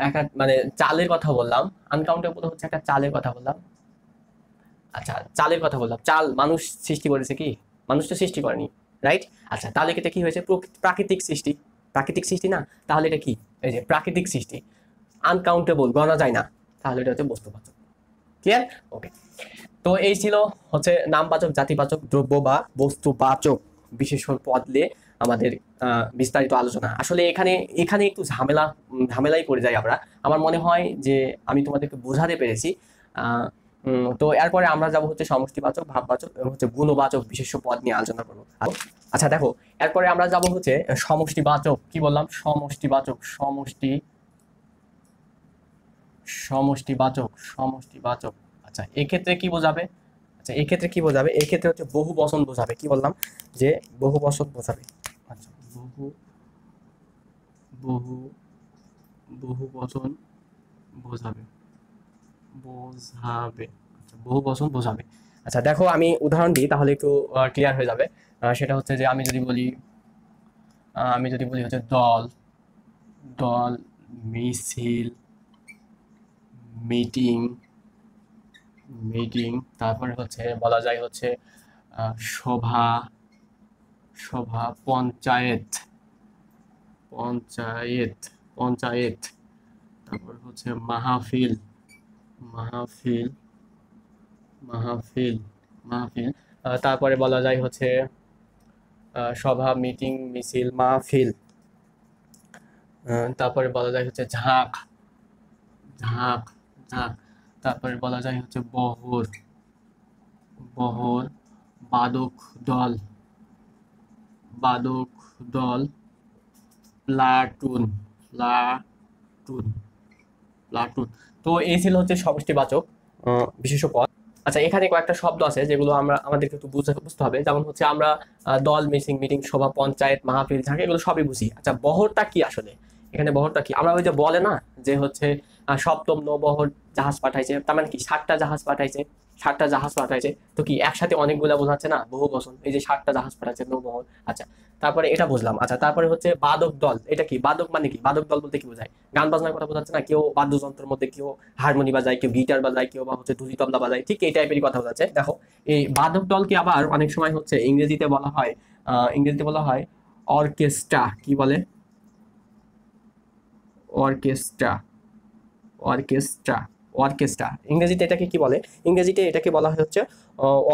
একটা মানে চালের কথা বললাম, আনকাউন্টেবল হচ্ছে একটা চালের কথা বললাম। আচ্ছা, চালের কথা বললাম, চাল মানুষ সৃষ্টি করেছে কি? মানুষ তো সৃষ্টি করেনি, রাইট? আচ্ছা, তাহলে এটা কি হয়েছে? প্রাকৃতিক সৃষ্টি। প্রাকৃতিক সৃষ্টি না? তাহলে এটা কি? এই যে প্রাকৃতিক সৃষ্টি, আনকাউন্টেবল, গণা যায় না, তাহলে এটা হচ্ছে বস্তুবাচক। ক্লিয়ার? ওকে। তো এই ছিল হচ্ছে নামবাচক, জাতিবাচক, দ্রব্য বা বস্তুবাচক বিশেষণ পদ নিয়ে আমাদের বিস্তারিত আলোচনা। আসলে এখানে এখানে একটু ঝামেলাই পড়ে যাই আমরা। আমার মনে হয় যে আমি তোমাদেরকে বোঝাতে পেরেছি। আহ, তো এরপরে আমরা যাব হচ্ছে সমষ্টিবাচক, ভাববাচক এবং হচ্ছে গুণবাচক বিশেষ্য পদ নিয়ে আলোচনা করবো। আচ্ছা দেখো, এরপরে আমরা যাব হচ্ছে সমষ্টিবাচক। কি বললাম? সমষ্টিবাচক, সমষ্টিবাচক, সমষ্টিবাচক। আচ্ছা, এক্ষেত্রে কি বোঝাবে? আচ্ছা, এক্ষেত্রে কি বোঝাবে? এক্ষেত্রে হচ্ছে বহু বচন বোঝাবে। কি বললাম? যে বহু বচন বোঝাবে। আচ্ছা, বহু বহু বচন বোঝাবে, বোঝাবে। আচ্ছা, বহু বচন বোঝাবে। আচ্ছা দেখো, আমি উদাহরণ দিই তাহলে একটু ক্লিয়ার হয়ে যাবে। সেটা হচ্ছে যে আমি যদি বলি হচ্ছে দল, দল, মিছিল, মিটিং, মিটিং, তারপরে হচ্ছে বলা যায় হচ্ছে সভা, সভা, পঞ্চায়েত, পঞ্চায়েত, পঞ্চায়েত, তারপর হচ্ছে মাহফিল, মাহফিল, মাহফিল, মাহফিল। তারপরে বলা যায় হচ্ছে সভা, মিটিং, মিছিল, মাহফিল। তারপরে বলা যায় হচ্ছে ঝাঁক, ঝাঁক, ঝাঁক। তারপরে বলা যায় হচ্ছে বহর, বহর, বাদক দল, বাদক দল, প্লাটুন, প্লাটুন, প্লাটুন। তো এই ছিল হচ্ছে সমষ্টিবাচক বিশেষ্য পদ। আচ্ছা, এখানে কয়েকটা শব্দ আছে যেগুলো আমাদেরকে একটু বুঝতে হবে। যেমন হচ্ছে আমরা দল, মিটিং, সভা, পঞ্চায়েত, মাহফিল, ঝাঁকে, এগুলো সবই বুঝি। আচ্ছা, বহরটা কি আসলে? এখানে বহরটা কি? আমরা ওই যে বলে না যে হচ্ছে সপ্তম নৌবহর জাহাজ পাঠাইছে, তার মানে কি 60টা জাহাজ পাঠাইছে, 60টা জাহাজ পাঠাইছে। তো কি একসাথে অনেকগুলা বোঝাচ্ছে না, বহু বচন। এই যে 60টা জাহাজ পাঠাইছে নৌবহর। আচ্ছা, তারপরে এটা বুঝলাম। আচ্ছা, তারপরে হচ্ছে বাদক দল। এটা কি? বাদক মানে কি? বাদক দল বলতে কি বোঝায়? গান বাজনার কথা বোঝাচ্ছে না? কেউ বাদ্যযন্ত্রের মধ্যে কেউ হারমোনি বাজায়, কেউ গিটার বাজায়, কেউ বা হচ্ছে ধুলি তবলা বাজায়, ঠিক এই টাইপেরই কথা বোঝাচ্ছে। দেখো, এই বাদক দলকে আবার অনেক সময় হচ্ছে ইংরেজিতে বলা হয়, অর্কেস্ট্রা। কি বলে? Orchestra, orchestra, orchestra. ইংরেজিতে এটাকে কি বলে? ইংরেজিতে এটাকে বলা হচ্ছে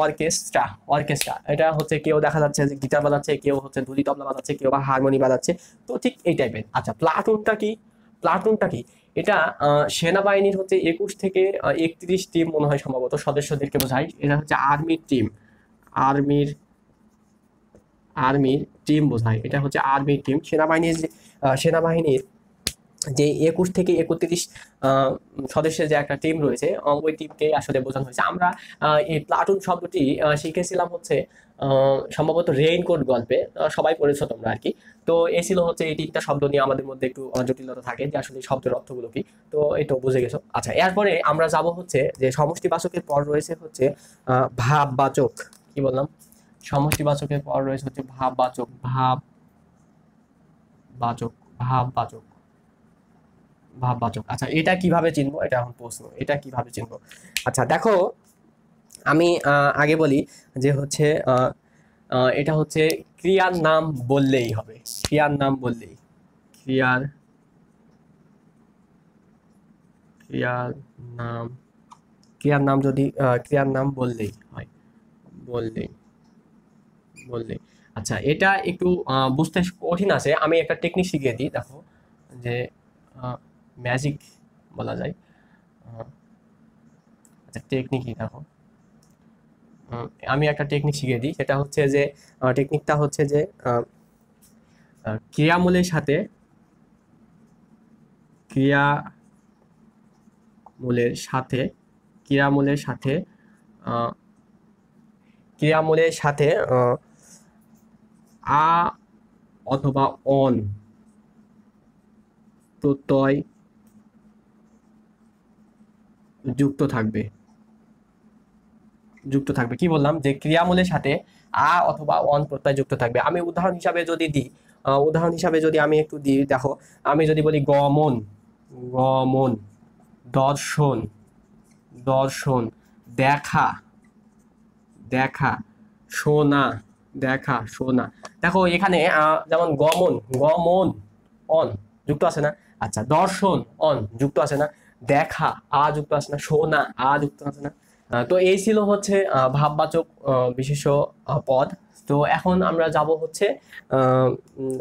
অর্কেস্ট্রা, অর্কেস্ট্রা। এটা হচ্ছে কেউ দেখা যাচ্ছে যে গিটার বাজাচ্ছে, কেউ হচ্ছে ধুলি তবলা বাজাচ্ছে, কেউ বা হারমোনি বাজাচ্ছে। তো ঠিক এই টাইপের। আচ্ছা, প্লাটুনটা কি? প্লাটুনটা কি? এটা সেনাবাহিনীর হচ্ছে 21 থেকে 31 টিম মনে হয় সম্ভবত সদস্যদেরকে বোঝায়। এটা হচ্ছে আর্মির টিম, আর্মির আর্মির টিম বোঝায়। এটা হচ্ছে আর্মির টিম। সেনাবাহিনীর যে 21 থেকে 31 সদস্যের যে একটা টিম রয়েছে, ওই টিমকে আসলে বোঝানো হয়েছে। আমরা এই প্লাটুন শব্দটি শিখেছিলাম হচ্ছে সম্ভবত রেইনকোট গল্পে, সবাই পড়েছো তোমরা আর কি। তো এই ছিল হচ্ছে এই 3টা শব্দ নিয়ে আমাদের মধ্যে একটু জটিলতা থাকে যে আসলে শব্দের অর্থগুলো কি। তো এই তো বুঝে গেছো। আচ্ছা, এরপরে আমরা যাব হচ্ছে যে সমষ্টিবাচকের পর রয়েছে হচ্ছে ভাববাচক। কি বললাম? সমষ্টিবাচকের পর রয়েছে হচ্ছে ভাববাচক, ভাববাচক, ভাববাচক, ভাববাচক। আচ্ছা, এটা কিভাবে চিনবো? এটা এখন প্রশ্ন, এটা কিভাবে চিনবো? আচ্ছা দেখো, আমি আগে বলি যে হচ্ছে এটা হচ্ছে ক্রিয়ার নাম বললেই হবে, ক্রিয়ার নাম বললেই, ক্রিয়ার ক্রিয়ার নাম, ক্রিয়ার নাম যদি ক্রিয়ার নাম বললেই হয়, বললেই, বললেই। আচ্ছা, এটা একটু বুঝতে কঠিন আছে। আমি একটা টেকনিক শিখিয়ে দিই। দেখো যে ম্যাজিক বলা যায়। আচ্ছা, টেকনিকই দেখো, আমি একটা টেকনিক শিখিয়ে দিই। সেটা হচ্ছে যে টেকনিকটা হচ্ছে যে ক্রিয়ামূলের সাথে, ক্রিয়ামূলের সাথে, ক্রিয়ামূলের সাথে আহ, ক্রিয়ামূলের সাথে আ অথবা অন প্রত্যয় যুক্ত থাকবে, যুক্ত থাকবে। কি বললাম? যে ক্রিয়ামূলের সাথে আ অথবা অন প্রত্যয় যুক্ত থাকবে। আমি উদাহরণ হিসাবে যদি দিই, উদাহরণ হিসাবে যদি আমি একটু দিই, দেখো আমি যদি বলি গমন, গমন, দর্শন, দর্শন, দেখা, দেখা, শোনা, দেখা, শোনা। দেখো এখানে যেমন গমন, গমন, অন যুক্ত আছে না? আচ্ছা, দর্শন, অন যুক্ত আছে না? দেখা, আ যুক্ত আছে না? শোনা, আ যুক্ত আছে না? তো এই ছিল হচ্ছে ভাববাচক বিশেষ্য পদ। তো এখন আমরা যাব হচ্ছে আহ, উম,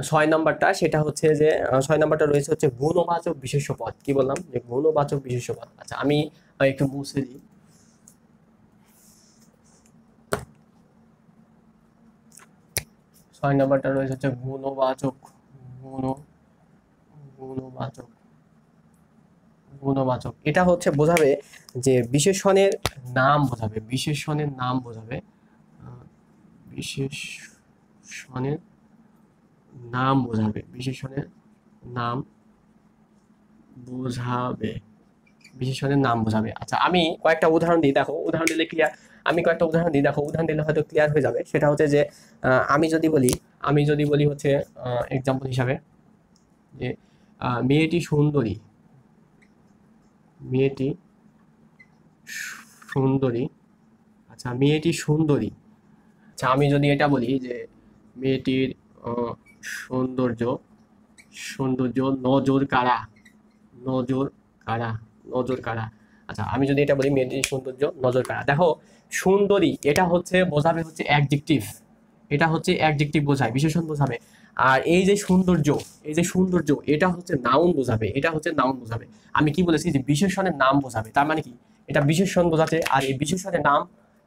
6 নম্বরটা। সেটা হচ্ছে যে 6 নম্বরটা রয়েছে হচ্ছে গুণবাচক বিশেষ্য পদ। কি বললাম? যে গুণবাচক বিশেষ্য পদ। আচ্ছা, আমি একটু মুছে দিই। 6 নম্বরটা রয়েছে হচ্ছে গুণবাচক, গুণ, গুণবাচক, গুণবাচক। এটা হচ্ছে বোঝাবে যে বিশেষণের নাম বোঝাবে, বিশেষণের নাম বোঝাবে, বিশেষণের নাম বোঝাবে, বিশেষণের নাম বোঝাবে, বিশেষণের নাম বোঝাবে। আচ্ছা, আমি কয়েকটা উদাহরণ দিই। দেখো উদাহরণ দিলে ক্লিয়ার, আমি কয়েকটা উদাহরণ দিই। দেখো উদাহরণ দিলে হয়তো ক্লিয়ার হয়ে যাবে। সেটা হচ্ছে যে আমি যদি বলি, আমি যদি বলি হচ্ছে এক্সাম্পল হিসাবে যে মেয়েটি সুন্দরী, মেয়েটি সুন্দরী। আচ্ছা, মেয়েটি সুন্দরী। আচ্ছা, আমি যদি এটা বলি যে মেয়েটির সৌন্দর্য, সৌন্দর্য নজর কাড়া, নজর কাড়া, নজর কাড়া। আচ্ছা, আমি যদি এটা বলি মেয়েটির সৌন্দর্য নজর কাড়া। দেখো সুন্দরী এটা হচ্ছে বোঝাবে হচ্ছে অ্যাডজেক্টিভ, এটা হচ্ছে অ্যাডজেক্টিভ বোঝায়, বিশেষণ বোঝাবে। আর এই যে সৌন্দর্য, এই যে সৌন্দর্য, এটা হচ্ছে নাউন বোঝাবে, এটা হচ্ছে নাউন বোঝাবে। আমি কি বলেছি? যে বিশেষণের নাম বোঝাবে। তার মানে কি? এটা বিশেষণ বোঝাচ্ছে, আর এই বিশেষণের নাম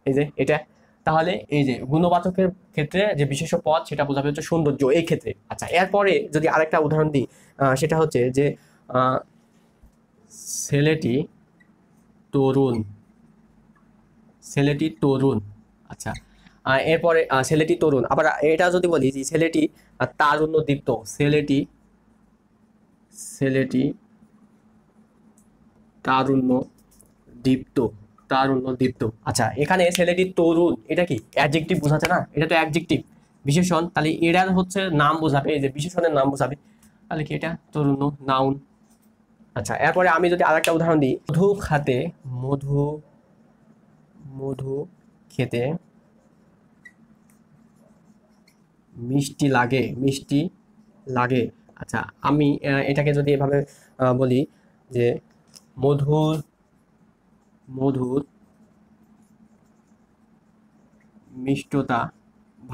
এই যে এটা। তাহলে এই যে গুণবাচকের ক্ষেত্রে যে বিশেষ্য পদ সেটা বোঝাবে হচ্ছে সৌন্দর্য এই ক্ষেত্রে। আচ্ছা, এরপরে যদি আরেকটা উদাহরণ দিই, সেটা হচ্ছে যে ছেলেটি তরুণ, ছেলেটি তরুণ। আচ্ছা, এরপরে ছেলেটি তরুণ, আবার এটা যদি বলি যে ছেলেটি তারুণ্য দীপ্ত, ছেলেটি ছেলেটি তারুণ্য দীপ্ত, তারুণ্য দীপ্ত। আচ্ছা, এখানে ছেলেটি তরুণ এটা কি অ্যাডজেক্টিভ বোঝাচ্ছে না, এটা তো অ্যাডজেক্টিভ বিশেষণ, তাহলে এটার হচ্ছে নাম বোঝাবে, এই যে বিশেষণের নাম বোঝাবে, তাহলে কি এটা তরুণ নাউন। আচ্ছা, এরপরে আমি যদি আরেকটা উদাহরণ দিই, মধু খাতে, মধু মধু খেতে মিষ্টি লাগে, মিষ্টি লাগে। আচ্ছা, আমি এটাকে যদি এভাবে বলি যে মধুর মধুর মিষ্টতা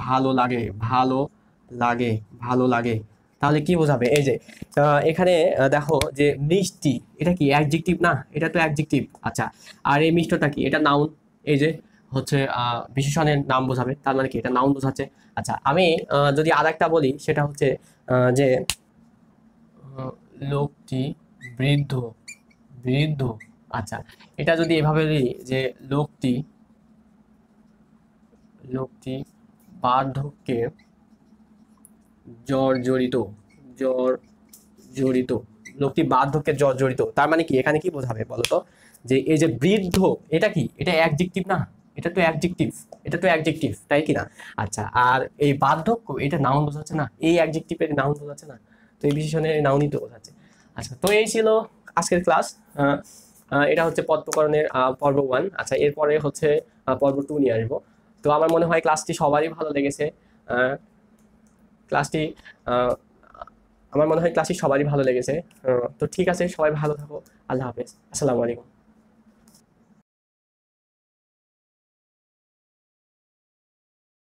ভালো লাগে, ভালো লাগে, ভালো লাগে, তাহলে কি বোঝাবে? এই যে এখানে দেখো যে মিষ্টি এটা কি অ্যাডজেক্টিভ না, এটা তো অ্যাডজেক্টিভ। আচ্ছা, আর এই মিষ্টতা কি, এটা নাউন। এই যে হচ্ছে বিশেষণের নাম বোঝাবে, তার মানে কি এটা নাউন বোঝাচ্ছে। আচ্ছা, আমি যদি আরেকটা বলি সেটা হচ্ছে যে লোকটি বৃদ্ধ, বৃদ্ধ। আচ্ছা, এটা যদি এভাবে বলি যে লোকটি লোকটি বার্ধক্যে জর্জরিত, জর্জরিত, লোকটি বার্ধক্যে জর্জরিত, তার মানে কি এখানে কি বোঝাবে বলতো? যে এই যে বৃদ্ধ এটা কি, এটা অ্যাডজেক্টিভ না, এটা তো অ্যাডজেক্টিভ, এটা তো অ্যাডজেক্টিভ, তাই কি না? আচ্ছা, আর এই বার্ধক্য এটা নাউন বোঝাচ্ছে না, এই অ্যাডজেক্টিভের নাউন বোঝাচ্ছে না, তো এই বিশেষণের নাউনই তো বোঝাচ্ছে। আচ্ছা, তো এই ছিল আজকের ক্লাস। এটা হচ্ছে পদ প্রকরণের পর্ব 1। আচ্ছা, এরপরে হচ্ছে পর্ব 2 নিয়ে আসবো। তো আমার মনে হয় ক্লাসটি সবারই ভালো লেগেছে। ক্লাসটি আমার মনে হয় ক্লাসটি সবারই ভালো লেগেছে। তো ঠিক আছে, সবাই ভালো থাকো। আল্লাহ হাফেজ, আসসালামু আলাইকুম।